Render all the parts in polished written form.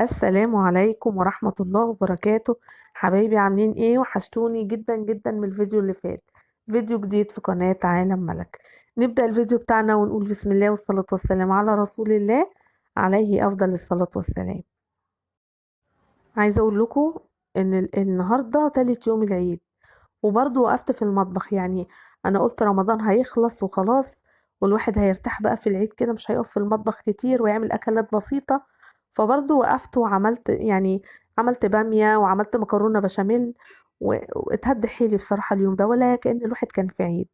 السلام عليكم ورحمة الله وبركاته. حبايبي عاملين ايه؟ وحشتوني جدا جدا من الفيديو اللي فات. فيديو جديد في قناة عالم ملك. نبدأ الفيديو بتاعنا ونقول بسم الله والصلاة والسلام على رسول الله عليه أفضل الصلاة والسلام. عايزة أقول لكم إن النهاردة تالت يوم العيد، وبرضه وقفت في المطبخ. يعني أنا قلت رمضان هيخلص وخلاص، والواحد هيرتاح بقى في العيد كده، مش هيقف في المطبخ كتير ويعمل أكلات بسيطة. فبرضه وقفت وعملت، يعني عملت بامية وعملت مكرونة بشاميل، واتهد حيلي بصراحة اليوم ده، ولا كأن الواحد كان في عيد.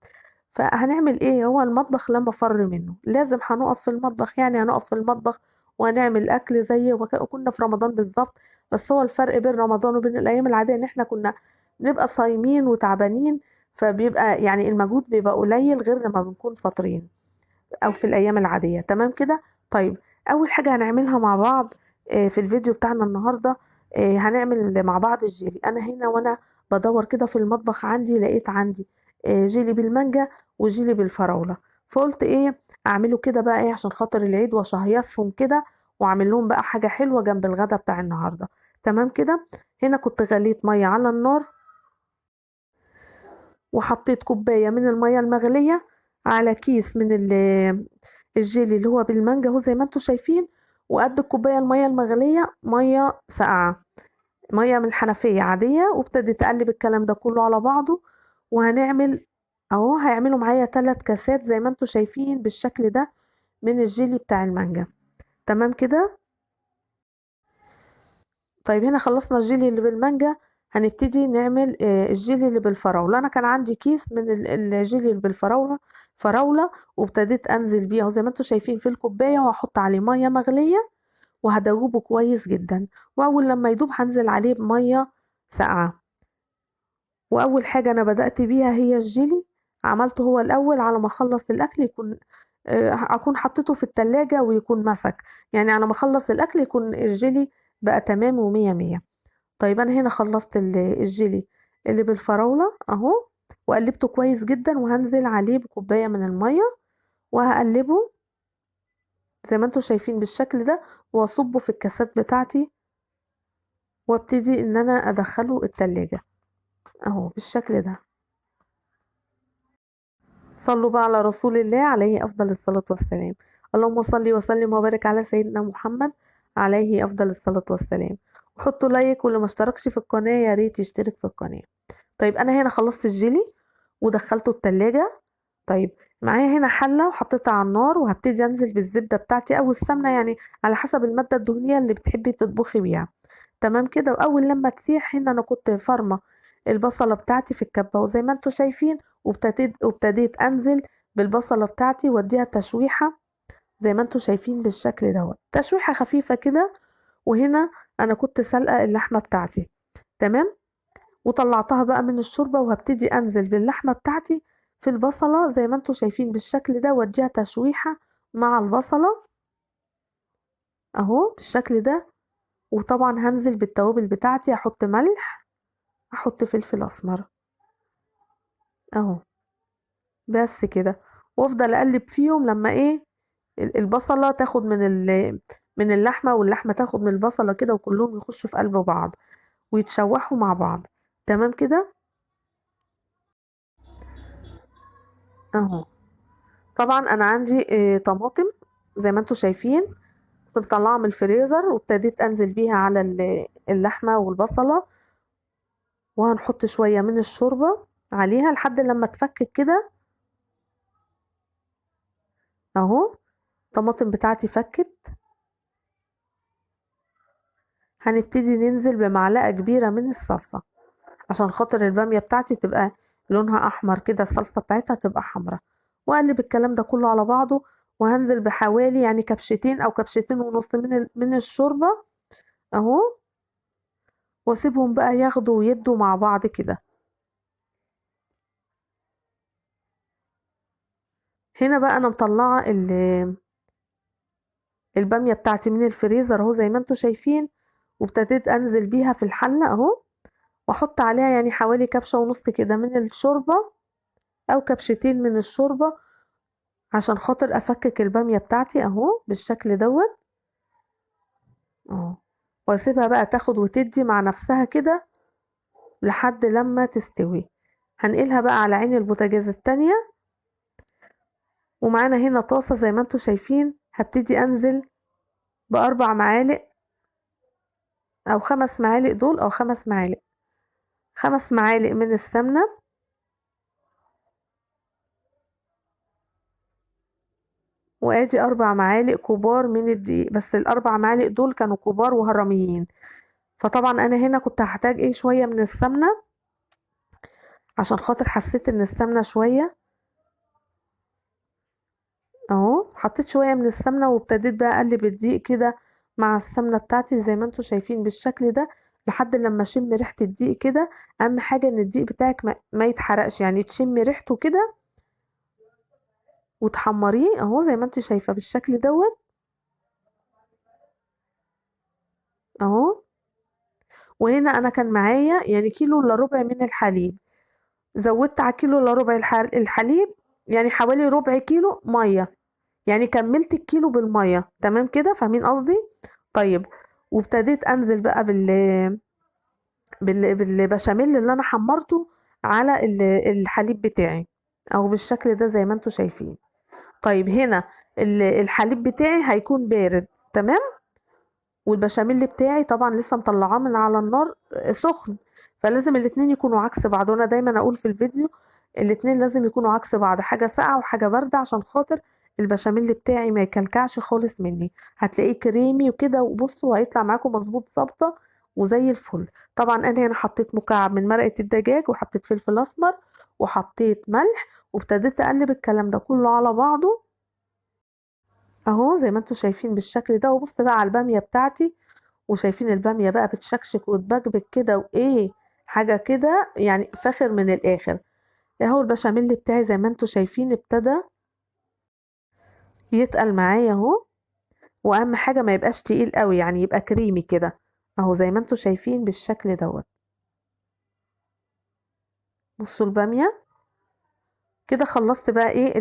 فهنعمل ايه؟ هو المطبخ لما فر منه لازم هنقف في المطبخ، يعني هنقف في المطبخ وهنعمل أكل زي وكنا في رمضان بالظبط. بس هو الفرق بين رمضان وبين الأيام العادية إن احنا كنا نبقى صايمين وتعبانين، فبيبقى يعني المجهود بيبقى قليل غير لما بنكون فاطرين او في الايام العاديه. تمام كده؟ طيب، اول حاجه هنعملها مع بعض في الفيديو بتاعنا النهارده، هنعمل مع بعض الجيلي. انا هنا وانا بدور كده في المطبخ عندي لقيت عندي جيلي بالمانجا وجيلي بالفراوله. فقلت ايه اعمله كده بقى ايه عشان خاطر العيد واشهيصهم كده، واعمل لهم بقى حاجه حلوه جنب الغدا بتاع النهارده. تمام كده؟ هنا كنت غليت ميه على النار، وحطيت كوباية من المية المغلية على كيس من الجيلي اللي هو بالمانجا اهو زي ما انتوا شايفين، وقد الكوباية المية المغلية مية ساقعة، مية من الحنفية عادية. وابتديت اقلب الكلام ده كله على بعضه، وهنعمل اهو هيعملوا معايا 3 كاسات زي ما انتوا شايفين بالشكل ده من الجيلي بتاع المانجا. تمام كده؟ طيب هنا خلصنا الجيلي اللي بالمانجا، هنبتدي نعمل الجيلي اللي بالفراولة. أنا كان عندي كيس من الجيلي اللي بالفراولة فراولة، وابتديت أنزل بيه أهو زي ما انتوا شايفين في الكوباية، وهحط عليه مية مغلية وهدوبه كويس جدا. وأول لما يدوب هنزل عليه بمية ساقعة. وأول حاجة أنا بدأت بيها هي الجيلي، عملته هو الأول على ما أخلص الأكل، يكون أكون حطيته في التلاجة ويكون مسك، يعني على ما أخلص الأكل يكون الجيلي بقى تمام ومية مية. طيب انا هنا خلصت الجيلي اللي بالفراولة اهو، وقلبته كويس جدا، وهنزل عليه بكوباية من المية وهقلبه زي ما انتوا شايفين بالشكل ده، واصبه في الكاسات بتاعتي، وابتدي ان انا ادخله التلاجة اهو بالشكل ده. صلوا بقى على رسول الله عليه افضل الصلاة والسلام. اللهم صل وسلم وبارك على سيدنا محمد عليه افضل الصلاة والسلام. وحطوا لايك، واللي ما اشتركش في القناة يا ريت يشترك في القناة. طيب انا هنا خلصت الجيلي ودخلته التلاجة. طيب معايا هنا حلة وحطيتها على النار، وهبتدي انزل بالزبدة بتاعتي او السمنة، يعني على حسب المادة الدهنية اللي بتحبي تطبخي بيها. تمام كده؟ واول لما تسيح هنا انا كنت فرمة البصلة بتاعتي في الكبة وزي ما انتوا شايفين، وابتديت انزل بالبصلة بتاعتي واديها تشويحة زي ما انتوا شايفين بالشكل دوت، تشويحة خفيفة كده. وهنا انا كنت سلقة اللحمة بتاعتي. تمام؟ وطلعتها بقى من الشوربة، وهبتدي انزل باللحمة بتاعتي في البصلة زي ما انتوا شايفين بالشكل ده، واديها تشويحة مع البصلة اهو بالشكل ده. وطبعا هنزل بالتوابل بتاعتي، احط ملح، احط فلفل اسمر اهو بس كده، وافضل اقلب فيهم لما ايه البصلة تاخد من اللحمة، واللحمة تاخد من البصلة كده، وكلهم يخشوا في قلب بعض ويتشوحوا مع بعض. تمام كده اهو. طبعا انا عندي طماطم زي ما انتوا شايفين، كنت مطلعها من الفريزر وابتديت انزل بيها على اللحمة والبصلة، وهنحط شوية من الشوربة عليها لحد لما تفكك كده اهو. الطماطم بتاعتي فكت، هنبتدي ننزل بمعلقة كبيرة من الصلصة عشان خاطر البامية بتاعتي تبقى لونها احمر كده، الصلصة بتاعتها تبقى حمرا. واقلب الكلام ده كله على بعضه، وهنزل بحوالي يعني كبشتين او كبشتين ونص من الشوربة اهو، واسيبهم بقى ياخدوا ويدوا مع بعض كده. هنا بقى انا مطلعة البامية بتاعتي من الفريزر اهو زي ما انتوا شايفين، وابتديت انزل بيها في الحلة اهو، واحط عليها يعني حوالي كبشة ونص كده من الشوربة او كبشتين من الشوربة، عشان خاطر افكك البامية بتاعتي اهو بالشكل دوت اهو. واسيبها بقى تاخد وتدي مع نفسها كده لحد لما تستوي. هنقلها بقى على عين البوتاجاز التانية. ومعانا هنا طاسة زي ما انتوا شايفين، هبتدي انزل باربع معالق او 5 معالق، دول او 5 معالق، 5 معالق من السمنة، وادي 4 معالق كبار من الدقيق. بس ال4 معالق دول كانوا كبار وهرميين، فطبعا انا هنا كنت هحتاج ايه شوية من السمنة، عشان خاطر حسيت ان السمنة شوية. اهو حطيت شوية من السمنة وابتديت بقى اقلب الدقيق كده مع السمنة بتاعتي زي ما انتوا شايفين بالشكل ده، لحد لما اشم ريحة الدقيق كده. اهم حاجة ان الدقيق بتاعك ما يتحرقش، يعني تشمي ريحته كده وتحمريه اهو زي ما انت شايفة بالشكل دوت اهو. وهنا انا كان معايا يعني كيلو الا ربع من الحليب، زودت على كيلو الا ربع الحليب يعني حوالي ربع كيلو مية، يعني كملت الكيلو بالمية. تمام كده، فاهمين قصدي؟ طيب، وابتديت انزل بقى بالبشاميل اللي انا حمرته على الحليب بتاعي، او بالشكل ده زي ما انتوا شايفين. طيب هنا الحليب بتاعي هيكون بارد، تمام. والبشاميل بتاعي طبعا لسه مطلعاه من على النار سخن، فلازم الاتنين يكونوا عكس بعض. وانا دايما اقول في الفيديو الاتنين لازم يكونوا عكس بعض، حاجة ساقعة وحاجة باردة، عشان خاطر البشاميل بتاعي ما يكلكعش خالص مني، هتلاقيه كريمي وكده. وبصوا هيطلع معاكم مظبوط ظابطة وزي الفل. طبعا انا هنا حطيت مكعب من مرقة الدجاج، وحطيت فلفل اسمر، وحطيت ملح، وابتديت اقلب الكلام ده كله على بعضه اهو زي ما انتوا شايفين بالشكل ده. وبص بقى على البامية بتاعتي، وشايفين البامية بقى بتشكشك وتبكبك كده، وايه حاجة كده يعني فاخر من الاخر. اهو البشاميل بتاعي زي ما انتوا شايفين ابتدى يتقل معايا اهو. واهم حاجة ما يبقاش تقيل قوي، يعني يبقى كريمي كده اهو زي ما انتوا شايفين بالشكل دوت. بصوا البامية كده. خلصت بقى ايه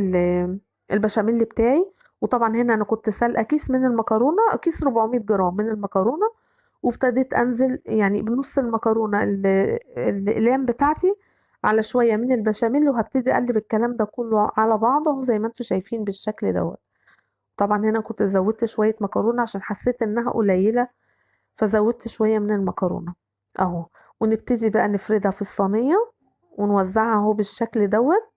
البشاميل بتاعي. وطبعا هنا انا كنت سلقه كيس من المكرونه، كيس 400 جرام من المكرونه، وابتديت انزل يعني بنص المكرونه الاقلام بتاعتي على شويه من البشاميل، وهبتدي اقلب الكلام ده كله على بعضه زي ما انتوا شايفين بالشكل دوت. طبعا هنا كنت زودت شويه مكرونه عشان حسيت انها قليله، فزودت شويه من المكرونه اهو. ونبتدي بقى نفردها في الصينيه ونوزعها اهو بالشكل دوت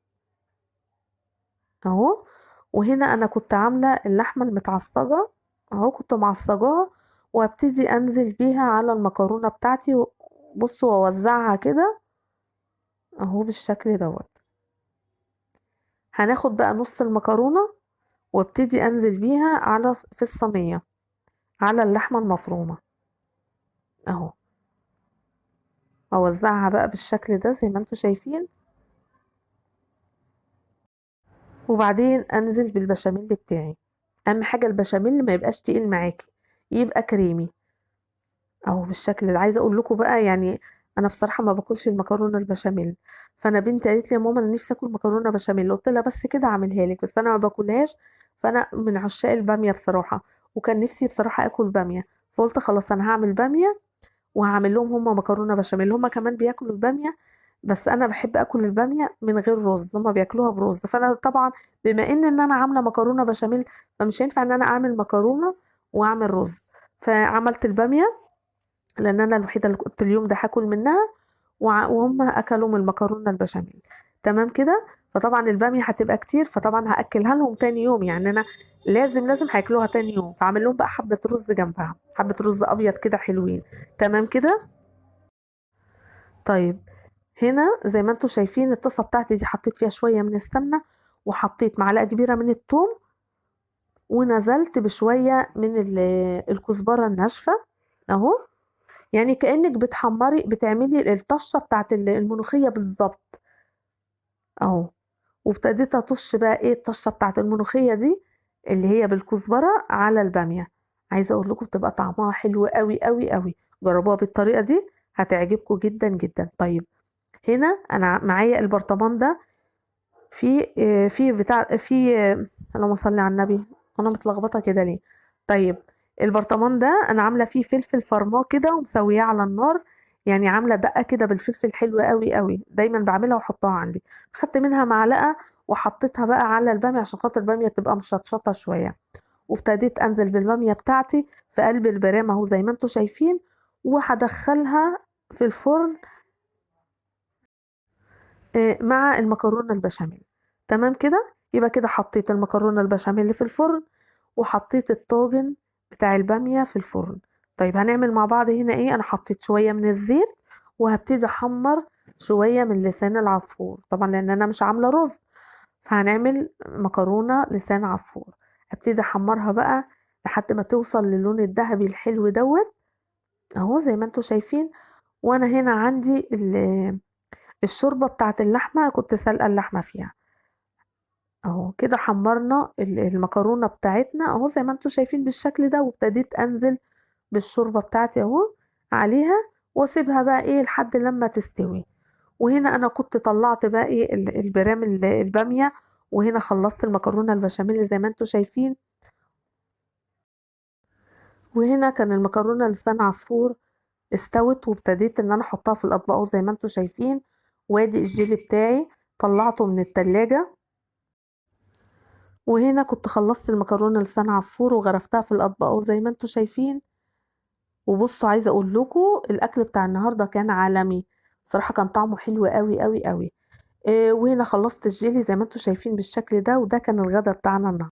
اهو. وهنا انا كنت عامله اللحمه المتعصجه اهو، كنت معصجاها، وابتدي انزل بيها على المكرونه بتاعتي. بصوا واوزعها كده اهو بالشكل دوت. هناخد بقى نص المكرونه وابتدي انزل بيها في الصينيه على اللحمه المفرومه اهو. اوزعها بقى بالشكل ده زي ما انتوا شايفين. وبعدين انزل بالبشاميل بتاعي. اهم حاجه البشاميل ما يبقاش تقيل معاكي، يبقى كريمي اهو بالشكل ده. عايزه اقول لكم بقى يعني انا بصراحه ما باكلش المكرونه البشاميل، فانا بنتي قالت لي يا ماما انا نفسي اكل مكرونه بشاميل، قلت لها بس كده اعملها لك، بس انا ما باكلهاش. فانا من عشاق الباميه بصراحه، وكان نفسي بصراحه اكل باميه، فقلت خلاص انا هعمل باميه وهعمل لهم هما مكرونه بشاميل. هما كمان بياكلوا الباميه، بس انا بحب اكل الباميه من غير رز، هما بياكلوها برز. فانا طبعا بما ان انا عامله مكرونه بشاميل، فمش هينفع ان انا اعمل مكرونه واعمل رز. فعملت الباميه لان انا الوحيده اللي كنت اليوم ده هاكل منها، وهم اكلوا من المكرونه البشاميل. تمام كده. فطبعا الباميه هتبقى كتير، فطبعا هاكلها لهم تاني يوم، يعني انا لازم هياكلوها تاني يوم، فاعمل لهم بقى حبه رز جنبها، حبه رز ابيض كده حلوين. تمام كده. طيب هنا زي ما انتوا شايفين الطاسه بتاعتي دي حطيت فيها شويه من السمنه، وحطيت معلقه كبيره من الثوم، ونزلت بشويه من الكزبره الناشفه اهو. يعني كأنك بتحمري بتعملي الطشة بتاعت الملوخية بالظبط اهو. وابتديت اطش بقى ايه الطشة بتاعت الملوخية دي اللي هي بالكزبرة على البامية. عايزة اقول لكم بتبقى طعمها حلو قوي قوي قوي، جربوها بالطريقة دي هتعجبكم جدا جدا. طيب هنا انا معايا البرطمان ده في بتاع اللهم صل على النبي، انا متلخبطة كده ليه؟ طيب البرطمان ده انا عامله فيه فلفل فرماه كده ومسوياه على النار، يعني عامله دقه كده بالفلفل حلوه قوي قوي، دايما بعملها واحطها عندي. خدت منها معلقه وحطيتها بقى على الباميه عشان خاطر الباميه تبقى مشطشطه شويه، وابتديت انزل بالباميه بتاعتي في قلب البرام اهو زي ما انتم شايفين، وهدخلها في الفرن مع المكرونه البشاميل. تمام كده، يبقى كده حطيت المكرونه البشاميل في الفرن وحطيت الطاجن بتاع الباميه في الفرن. طيب هنعمل مع بعض هنا ايه، انا حطيت شويه من الزيت وهبتدي احمر شويه من لسان العصفور، طبعا لان انا مش عامله رز، فهنعمل مكرونه لسان عصفور. هبتدي احمرها بقى لحد ما توصل للون الذهبي الحلو دوت اهو زي ما انتم شايفين. وانا هنا عندي الشوربه بتاعت اللحمه، كنت سلقه اللحمه فيها اهو كده. حمرنا المكرونه بتاعتنا اهو زي ما انتم شايفين بالشكل ده، وابتديت انزل بالشوربه بتاعتي اهو عليها واسيبها بقى ايه لحد لما تستوي. وهنا انا كنت طلعت بقى ايه البرام الباميه، وهنا خلصت المكرونه البشاميل زي ما انتم شايفين. وهنا كان المكرونه لسان عصفور استوت، وابتديت ان انا احطها في الاطباق أهو زي ما انتم شايفين. وادي الجيلي بتاعي طلعته من التلاجة. وهنا كنت خلصت المكرونه لسان عصفور وغرفتها في الاطباق أهو زي ما انتم شايفين. وبصوا عايزه اقول لكم الاكل بتاع النهارده كان عالمي، صراحه كان طعمه حلو قوي قوي قوي. وهنا خلصت الجيلي زي ما انتم شايفين بالشكل ده، وده كان الغدا بتاعنا النهارده.